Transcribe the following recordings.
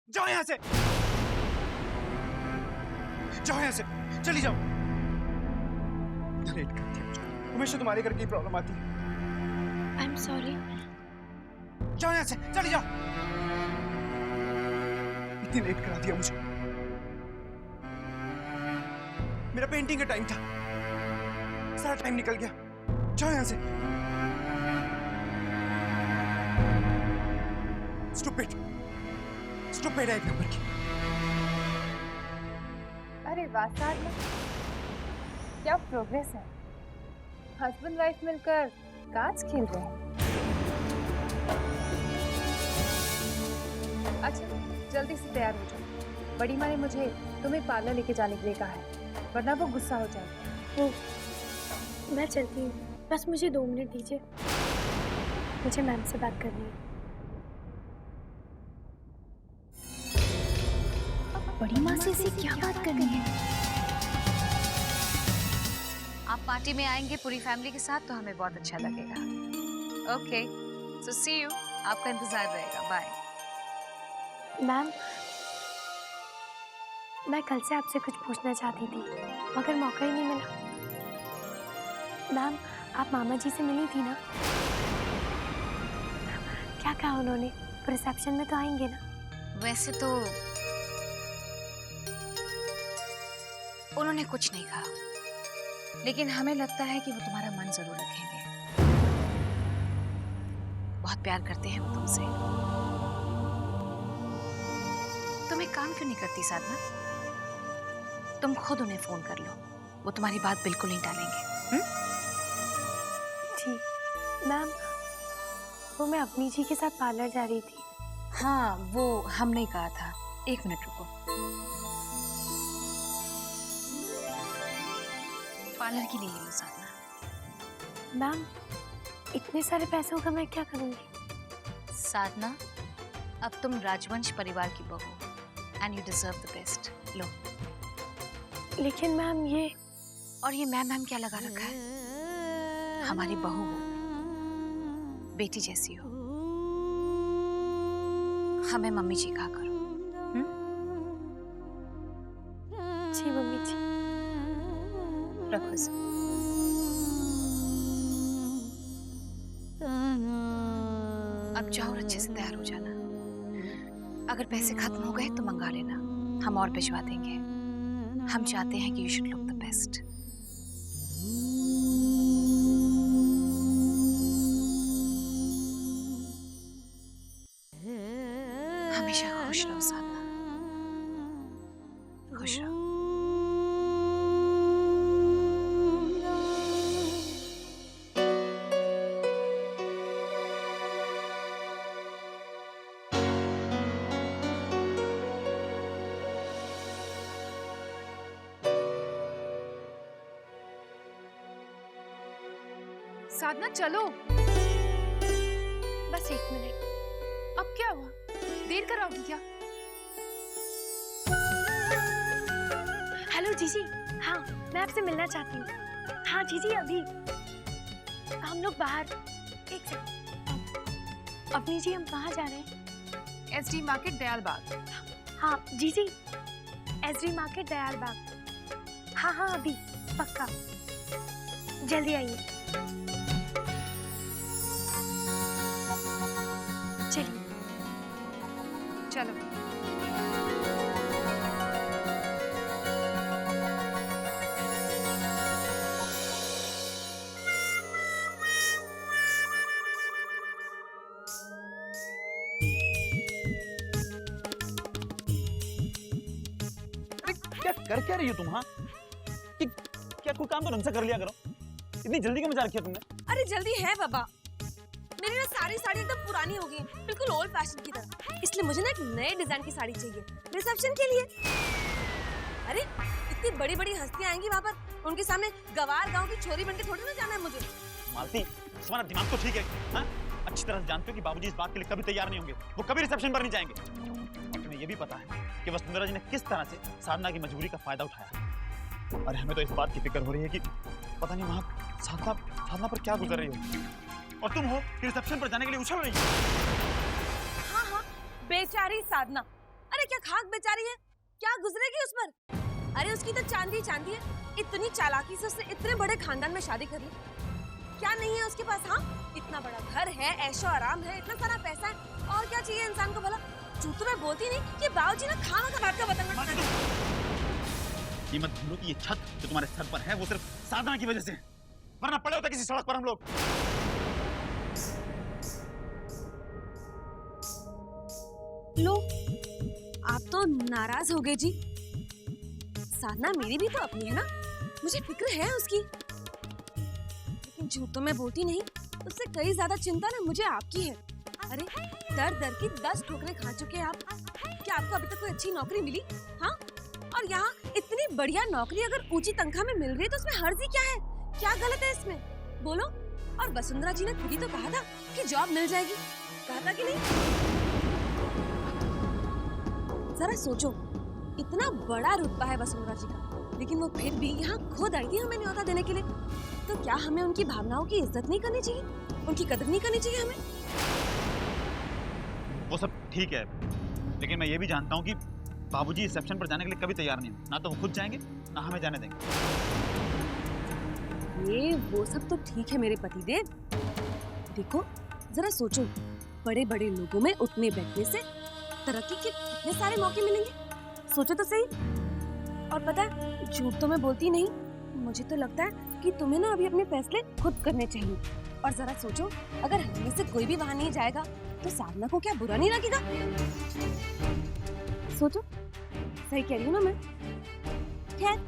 जाओ यहाँ से, जाओ यहाँ से, चली जाओ। लेट करती है, हमेशा तुम्हारे घर की प्रॉब्लम आती है। I am sorry. जाओ यहाँ से, चली जाओ। इतनी लेट करा दिया मुझे। मेरा पेंटिंग का टाइम था, सारा टाइम निकल गया। जाओ यहाँ से। स्टूपिड, स्टूपिड है एक नंबर की। अरे वाह साधना, क्या प्रोग्रेस है। हस्बैंड वाइफ मिलकर कांच खेल रहे हैं। अच्छा जल्दी से तैयार हो जाओ, बड़ी माँ ने मुझे तुम्हें पार्लर लेके जाने के लिए कहा है, वरना वो गुस्सा हो जाएगी। मैं चलती हूँ, बस मुझे 2 मिनट दीजिए, मुझे मैम से बात करनी है। बड़ी माँ से इसे क्या बात करनी है? आप पार्टी में आएंगे पूरी फैमिली के साथ तो हमें बहुत अच्छा लगेगा। ओके, सो सी यू, आपका इंतजार रहेगा। बाय। मैम, मैं कल से आपसे कुछ पूछना चाहती थी मगर मौका ही नहीं मिला। मैम, आप मामा जी से मिली थी ना? क्या कहा उन्होंने? रिसेप्शन में तो आएंगे ना? वैसे तो उन्होंने कुछ नहीं कहा, लेकिन हमें लगता है कि वो तुम्हारा मन जरूर रखेंगे। बहुत प्यार करते हैं वो तुमसे। तुम एक काम क्यों नहीं करती साधना? तुम खुद उन्हें फोन कर लो, वो तुम्हारी बात बिल्कुल नहीं टालेंगे। जी मैम, वो मैं अपनी जी के साथ पार्लर जा रही थी। हाँ, वो हमने ही कहा था। 1 मिनट रुको। पार्लर की ले लो साधना। मैम, इतने सारे पैसों का मैं क्या करूंगी? साधना, अब तुम राजवंश परिवार की बहू and you deserve the best. लो। लेकिन मैम ये और ये मैम क्या लगा रखा है? हमारी बहू हो, बेटी जैसी हो, हमें मम्मी जी कहा करो। जी मम्मी जी। रखो इसे। अब जाओ और अच्छे से तैयार हो जाना। अगर पैसे खत्म हो गए तो मंगा लेना, हम और भिजवा देंगे। हम चाहते हैं कि you should look the best. हमेशा खुश रहो साधना, खुश रहो। साधना चलो। बस 1 मिनट। अब क्या हुआ, देर कराओगी क्या? हेलो जीजी, हाँ मैं आपसे मिलना चाहती हूँ। हाँ जीजी, अभी हम लोग बाहर। 1 सेकंड। अपनी जी, हम कहाँ जा रहे हैं? SD मार्केट दयाल बाग। हाँ जीजी, SD मार्केट दयाल बाग। हाँ हाँ अभी पक्का, जल्दी आइए। चलिए। चलो। क्या कर क्या रही हो तुम? हाँ, कि क्या कोई काम तो ढंग से कर लिया करो। इतनी जल्दी क्यों मचा रखी है तुमने? अरे जल्दी है बाबा, मेरी ना साड़ी एकदम पुरानी हो गई है, बिल्कुल ओल्ड फैशन की तरह। इसलिए मुझे ना एक नए डिजाइन की साड़ी चाहिए रिसेप्शन के लिए। अरे इतनी बड़ी बड़ी हस्तियां आएंगी वहाँ पर, उनके सामने गवार गांव की छोरी बनके थोड़ी ना जाना है मुझे। मालती, तुम्हारा दिमाग तो ठीक है। हाँ? अच्छी तरह से जानते हो कि बाबूजी इस बात के लिए कभी तैयार नहीं होंगे, वो कभी रिसेप्शन पर नहीं जाएंगे। और तुम्हें ये भी पता है कि वसुंधरा जी ने किस तरह से साधना की मजबूरी का फायदा उठाया। और हमें तो इस बात की फिक्र हो रही है कि पता नहीं वहाँ साधना पर क्या गुजर रही हो, और तुम हो कि रिसेप्शन पर जाने के लिए उछल रही हो। हाँ हाँ, बेचारी साधना। अरे क्या खाक बेचारी है, क्या गुजरेगी उस पर? अरे उसकी तो चांदी चांदी है, इतनी चालाकी से उसने इतने बड़े खानदान में शादी कर ली। क्या नहीं है उसके पास? हाँ, इतना बड़ा घर है, ऐशो आराम है, इतना सारा पैसा है, और क्या चाहिए इंसान को भला? झूठ तो मैं बोलती नहीं कि बाबूजी ना खाना का बात का बतंगड़। ये मत भूलो कि ये छत जो तुम्हारे सर पर है वो सिर्फ साधना की वजह से है, वरना पड़े होते किसी सड़क पर हम लोग। लो, आप तो नाराज हो गए जी। साधना मेरी भी तो अपनी है ना, मुझे फिक्र है उसकी, लेकिन झूठ तो मैं बोलती नहीं, उससे कई ज्यादा चिंता ना मुझे आपकी है। अरे दर दर की 10 ठोकरें खा चुके हैं आप। क्या आपको अभी तक कोई अच्छी नौकरी मिली? हाँ, और यहाँ इतनी बढ़िया नौकरी अगर ऊंची तनख्वाह में मिल रही है तो उसमें हर्जी क्या है? क्या गलत है इसमें? बोलो। और वसुंधरा जी ने खुद ही तो कहा था कि जॉब मिल जाएगी, कहा था कि नहीं? जरा सोचो, इतना बड़ा रुतबा है वसुंधरा जी का, लेकिन वो फिर भी यहाँ खुद आई थी हमें न्योता देने के लिए। तो क्या हमें उनकी भावनाओं की इज्जत नहीं करनी चाहिए? उनकी कदर नहीं करनी चाहिए हमें? वो सब ठीक है, लेकिन मैं ये भी जानता हूँ कि बाबूजी रिसेप्शन पर जाने के लिए कभी तैयार नहीं हो, ना तो वो खुद जाएंगे ना हमें जाने देंगे। ये वो सब तो ठीक है मेरे पतिदेव, देखो जरा सोचो, बड़े बड़े लोगों में उठने बैठने से तरक्की के कितने सारे मौके मिलेंगे, सोचो तो सही। और पता है, झूठ तो मैं बोलती नहीं, मुझे तो लगता है कि तुम्हें ना अभी अपने फैसले खुद करने चाहिए। और जरा सोचो, अगर हमें से कोई भी वहां नहीं जाएगा तो साधना को क्या बुरा नहीं लगेगा? सोचो, सही कह रही हूँ ना मैं? खैर,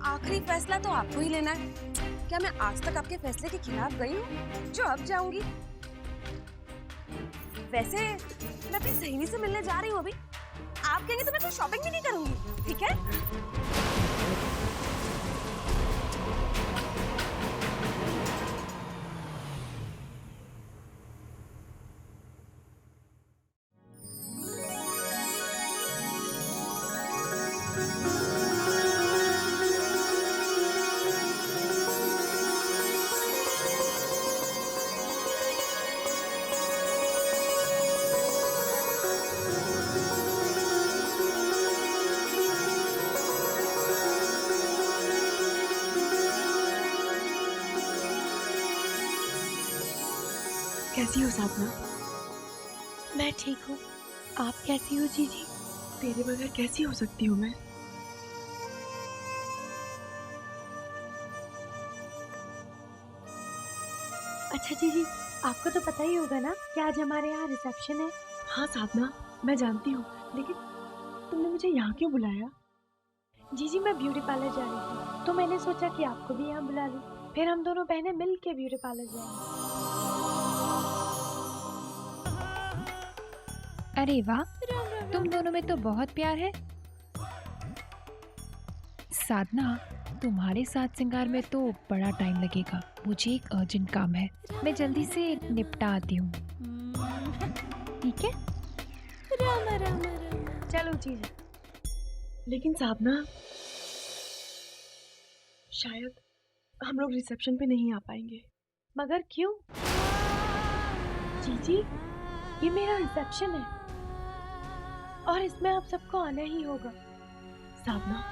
आखिरी फैसला तो आपको ही लेना है। क्या मैं आज तक आपके फैसले के खिलाफ गई हूँ जो अब जाऊंगी? वैसे मैं अपनी सहेली से मिलने जा रही हूँ अभी, आप कहेंगे तो मैं कोई शॉपिंग भी नहीं करूंगी, ठीक है? कैसी हो साधना? मैं ठीक हूँ, आप कैसी हो जीजी? तेरे बगैर कैसी हो सकती हूँ मैं? अच्छा जीजी, आपको तो पता ही होगा ना कि आज हमारे यहाँ रिसेप्शन है। हाँ साधना, मैं जानती हूँ, लेकिन तुमने मुझे यहाँ क्यों बुलाया? जीजी, मैं ब्यूटी पार्लर जा रही थी, तो मैंने सोचा कि आपको भी यहाँ बुला लूँ, फिर हम दोनों बहनें मिल के ब्यूटी पार्लर जाएंगे। अरे वाह, तुम दोनों में तो बहुत प्यार है। साधना, तुम्हारे साथ श्रृंगार में तो बड़ा टाइम लगेगा, मुझे एक अर्जेंट काम है, मैं जल्दी से निपटा आती हूँ, ठीक है? चलो जीजी। लेकिन साधना, शायद हम लोग रिसेप्शन पे नहीं आ पाएंगे। मगर क्यों? जीजी, ये मेरा रिसेप्शन है और इसमें आप सबको आना ही होगा। साधना,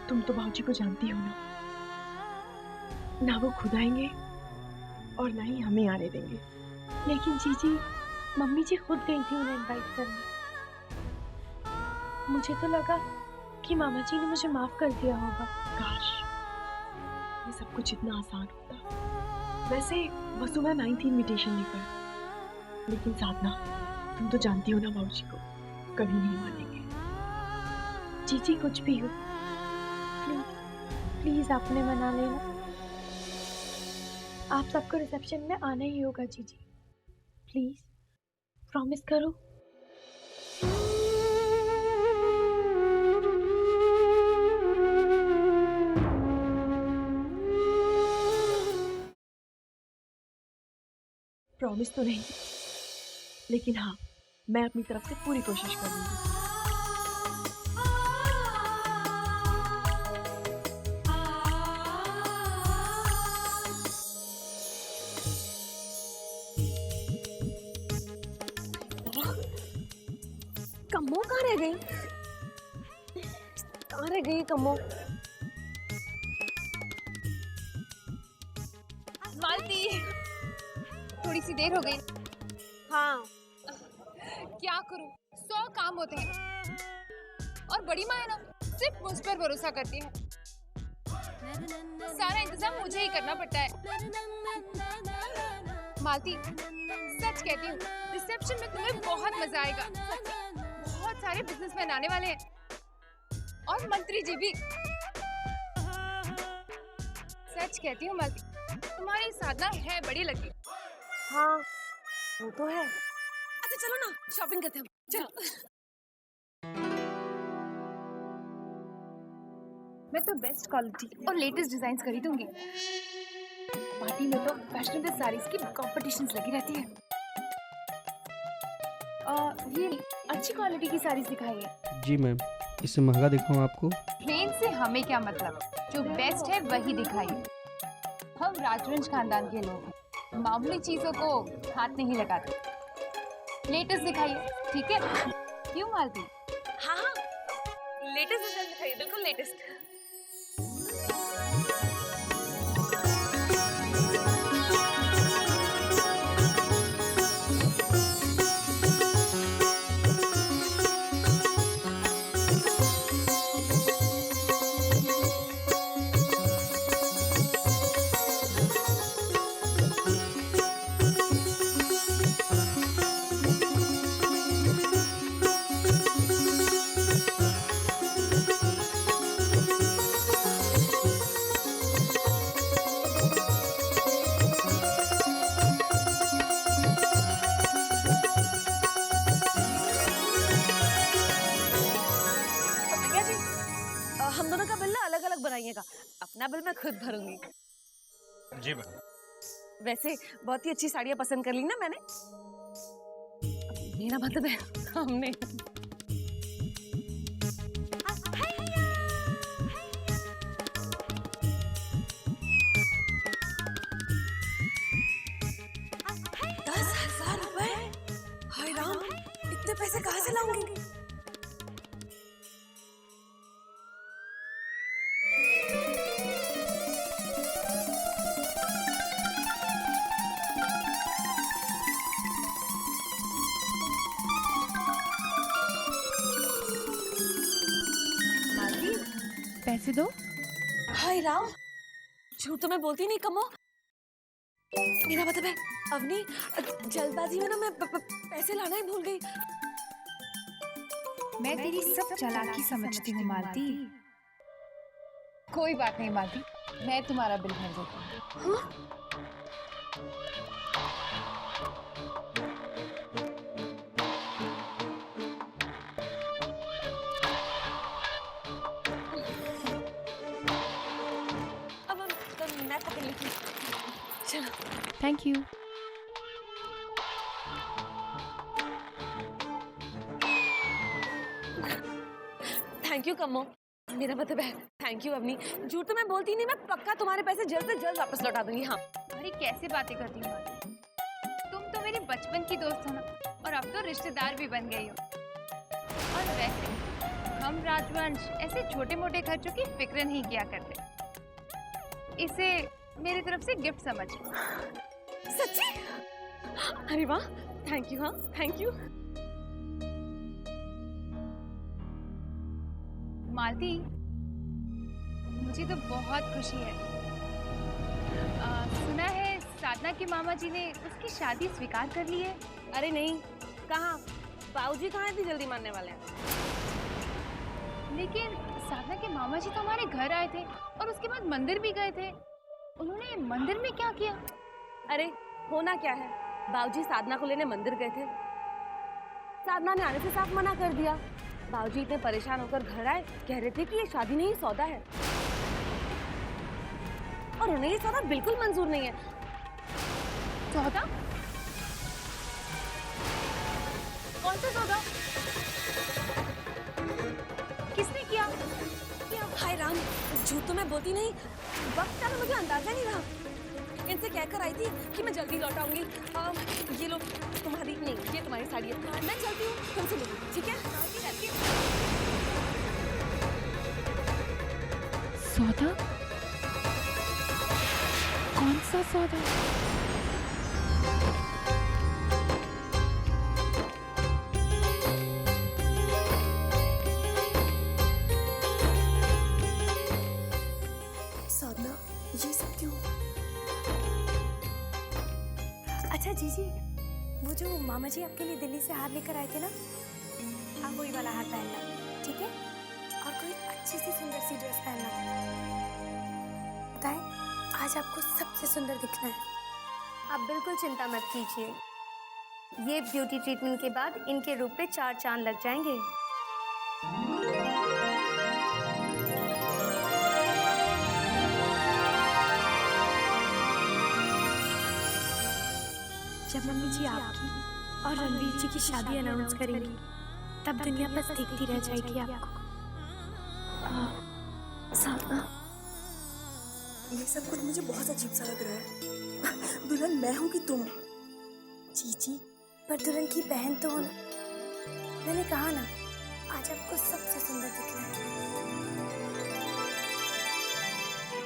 तुम तो बाबूजी को जानती हो ना वो खुद आएंगे और ना ही हमें आने देंगे। लेकिन जीजी, मम्मी जी खुद गई थी उन्हें इनवाइट करने। मुझे तो लगा कि मामा जी ने मुझे माफ कर दिया होगा। काश ये सब कुछ इतना आसान होता। वैसे वसुंधरा आई थी इनविटेशन लेकर, लेकिन साधना, तुम तो जानती हो ना बाबूजी को कभी नहीं मानेंगे। जीजी, कुछ भी हो, प्लीज प्लीज आपने मना लेना। आप सबको रिसेप्शन में आना ही होगा जीजी, प्लीज प्रॉमिस करो। प्रॉमिस तो नहीं, लेकिन हाँ, मैं अपनी तरफ से पूरी कोशिश करूंगी। कमो कहाँ रह गई? कहाँ रह गई कमो? मालती, थोड़ी सी देर हो गई। हाँ, क्या करूं, 100 काम होते हैं और बड़ी माँ है ना, सिर्फ मुझ पर भरोसा करती है। सारा इंतजाम मुझे ही करना पड़ता है। मालती, सच कहती हूँ, रिसेप्शन में तुम्हें बहुत मजा आएगा। बहुत सारे बिजनेसमैन आने वाले हैं और मंत्री जी भी। सच कहती हूँ मालती, तुम्हारी साधना है बड़ी लगी। हाँ, वो तो है। अच्छा चलो ना, शॉपिंग करते हैं। चलो। मैं तो बेस्ट क्वालिटी और लेटेस्ट डिजाइन खरीदूंगी। पार्टी में तो फैशनेबल साड़ीज की कॉम्पिटिशन्स लगी रहती है। ये अच्छी क्वालिटी की साड़ीज दिखाइए। जी मैम, इससे महंगा दिखाऊं आपको? रेंज से हमें क्या मतलब, जो बेस्ट है वही दिखाइए। हम राजवंश खानदान के लोग हैं, मामूली चीजों को हाथ नहीं लगाते। लेटेस्ट दिखाइए, ठीक है? क्यों मालती? हाँ हाँ, लेटेस्ट डिजाइन दिखाइए, बिल्कुल लेटेस्ट। हम दोनों का बिल ना अलग अलग बनाइएगा, अपना बिल मैं खुद भरूंगी। जी मैम। वैसे बहुत ही अच्छी साड़ियाँ पसंद कर ली ना मैंने। मेरा मतलब है हमने। ₹10,000? हाय राम, इतने पैसे कहाँ से लाऊंगी? पैसे दो। हाय राम, झूठ तो मैं बोलती नहीं कमो। मेरा मतलब है अवनी, जल्दबाजी में ना मैं पैसे लाना ही भूल गई। मैं तेरी सब चालाकी समझती हूँ मालती। कोई बात नहीं मालती, मैं तुम्हारा बिल भर देती हूँ। मैं पकड़ लेती हूँ। चलो। Thank you. थैंक यू कमो। मेरा मतलब है थैंक यू अवनी। झूठ तो मैं बोलती नहीं, मैं पक्का तुम्हारे पैसे जल्द से जल्द वापस लौटा दूंगी। हाँ। अरे कैसे बातें करती हो मालती? तुम तो मेरी बचपन की दोस्त हो ना, और अब तो रिश्तेदार भी बन गई हो। और वैसे हम राजवंश ऐसे छोटे मोटे खर्चों की फिक्र नहीं किया करते। इसे मेरी तरफ से गिफ्ट समझ। सच्ची? अरे वाह, थैंक यू। हाँ थैंक यू। मालती, मुझे तो बहुत खुशी है। सुना है साधना के मामा जी ने उसकी शादी स्वीकार कर ली है। अरे नहीं, कहाँ, बाबूजी कहाँ इतनी जल्दी मानने वाले हैं? लेकिन साधना के मामा जी तो हमारे घर आए थे और उसके बाद मंदिर भी गए थे। उन्होंने मंदिर में क्या किया? अरे होना क्या है, बाबूजी साधना को लेने मंदिर गए थे। साधना ने आने से साफ मना कर दिया। बाबूजी इतने परेशान होकर घर आए, कह रहे थे कि ये शादी नहीं सौदा है, और उन्हें ये सौदा बिल्कुल मंजूर नहीं है। सौदा? कौन सा सौदा? किसने किया? हाय राम, झूठ तो मैं बोलती नहीं, वक्त का ना मुझे अंदाजा नहीं रहा। इनसे कहकर आई थी कि मैं जल्दी लौट आऊंगी। ये लो तुम्हारी नहीं, ये तुम्हारी साड़ी है। मैं चलती हूँ, तुमसे मिलूंगी, ठीक है? सौदा? कौन सा सौदा? साधना, ये सब क्यों? अच्छा जीजी, वो जो मामा जी आपके लिए दिल्ली से हार लेकर आए थे ना, आप वही वाला हार पहनना, ठीक है? और कोई अच्छी सी सुंदर सी ड्रेस पहनना। बताएं, आज आपको सबसे सुंदर दिखना है। आप बिल्कुल चिंता मत कीजिए, ये ब्यूटी ट्रीटमेंट के बाद इनके रूप पे 4 चांद लग जाएंगे। जब मम्मी जी आपकी और रणवीर जी की शादी अनाउंस करेंगी, तब दुनिया बस देखती रह जाएगी आपको। साधना, ये सब कुछ मुझे बहुत अजीब सा लग रहा है। दुल्हन मैं हूँ कि तुम? जीजी, पर दुल्हन की बहन तो हो ना। मैंने कहा ना, आज आपको सबसे सुंदर दिखना है।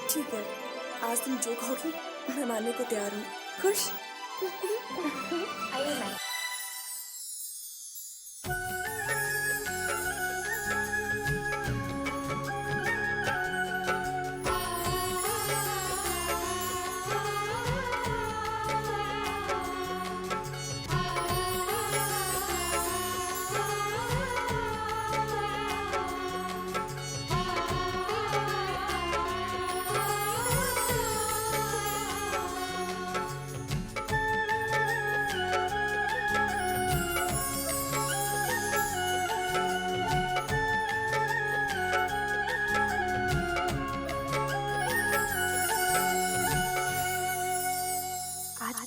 ठीक है, आज तुम जो कहोगी मैं मानने को तैयार हूँ। खुश? आइए मैम।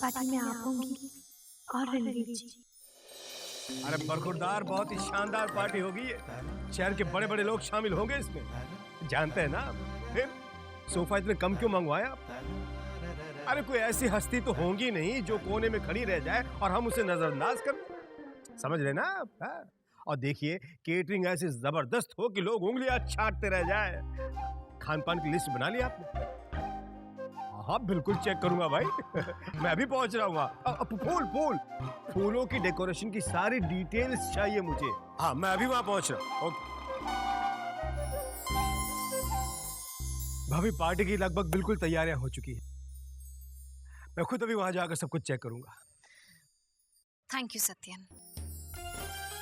पार्टी में आप होंगी और रणवीर जी। अरे बरखुरदार, बहुत ही शानदार पार्टी होगी ये। शहर के बड़े बड़े लोग शामिल होंगे इसमें, जानते हैं ना। फिर सोफा इतने कम क्यों मंगवाया आप? अरे कोई ऐसी हस्ती तो होंगी नहीं जो कोने में खड़ी रह जाए और हम उसे नजरअंदाज कर, समझ रहे ना आप? और देखिए, केटरिंग ऐसी जबरदस्त हो कि लोग उंगलियां चाटते रह जाए। खान पान की लिस्ट बना ली आपने? हाँ बिल्कुल चेक करूंगा भाई। मैं अभी पहुंच रहा हूँ। फूलों की डेकोरेशन की सारी डिटेल्स चाहिए मुझे। हाँ मैं अभी वहां पहुंच रहा हूँ। ओके भाभी, पार्टी की लगभग बिल्कुल तैयारियां हो चुकी है। मैं खुद अभी वहां जाकर सब कुछ चेक करूंगा। थैंक यू सत्यन,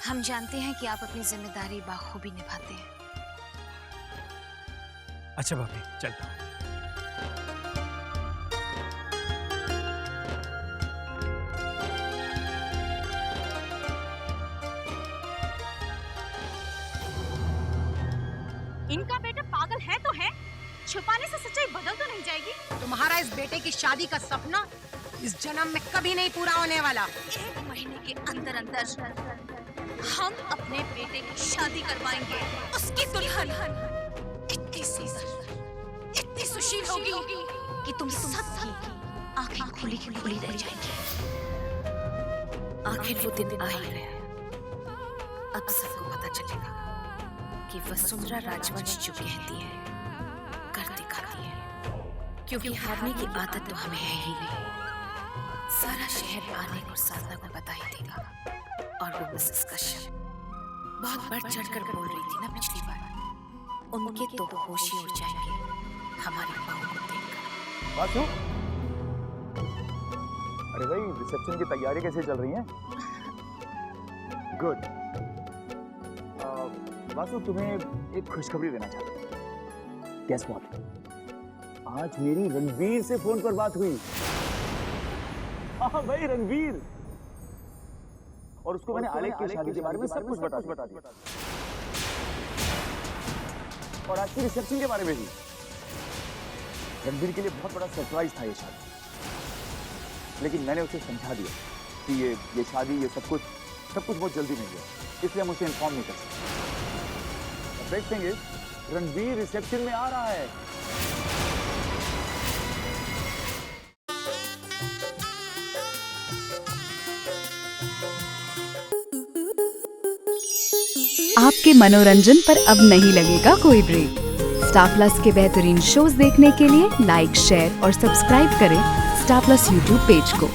हम जानते हैं कि आप अपनी जिम्मेदारी बाखूबी निभाते हैं। अच्छा भाभी, चलता हूँ। इनका बेटा पागल है तो है, छुपाने से सच्चाई बदल तो नहीं जाएगी। तुम्हारा इस बेटे की शादी का सपना इस जन्म में कभी नहीं पूरा होने वाला। 1 महीने के अंदर अंदर हम अपने बेटे की शादी करवाएंगे। उसकी दुल्हन इतनी सुंदर, इतनी सुशील होगी कि तुम सबकी आंखें खुली खुली रह जाएंगी। आखिर वो दिन आ ही गया। अब सबको पता चलेगा कि वसुंधरा राजवंश जो कहती है कर दिखाती है, क्योंकि हारने की आदत तो हमें है ही नहीं। सारा शहर आने और साधना को बता ही देगा। और वो मिसेस कश्यप बहुत बढ़ चढ़कर बोल रही थी ना पिछली बार, उनके तो होश ही उड़ जाएंगे हमारी बहू को देखकर। वासु, अरे भाई रिसेप्शन की तैयारी कैसे चल रही है? गुड। वासु, तुम्हें एक खुशखबरी देना चाहता हूँ। Guess what? आज मेरी रणवीर से फोन पर बात हुई। हाँ भाई, रणवीर। और उसको मैंने आलेख की शादी के बारे में सब कुछ बता दिया। और आज की रिसेप्शन के बारे में भी। रणवीर के लिए बहुत बड़ा सरप्राइज था ये शादी, लेकिन मैंने उसे समझा दिया कि ये शादी, ये सब कुछ बहुत जल्दी नहीं है, इसलिए हम उसे इन्फॉर्म नहीं कर सकते। Best thing is, Ranveer reception में आ रहा है। आपके मनोरंजन पर अब नहीं लगेगा कोई ब्रेक। स्टार प्लस के बेहतरीन शोज देखने के लिए लाइक, शेयर और सब्सक्राइब करें स्टार प्लस यूट्यूब पेज को।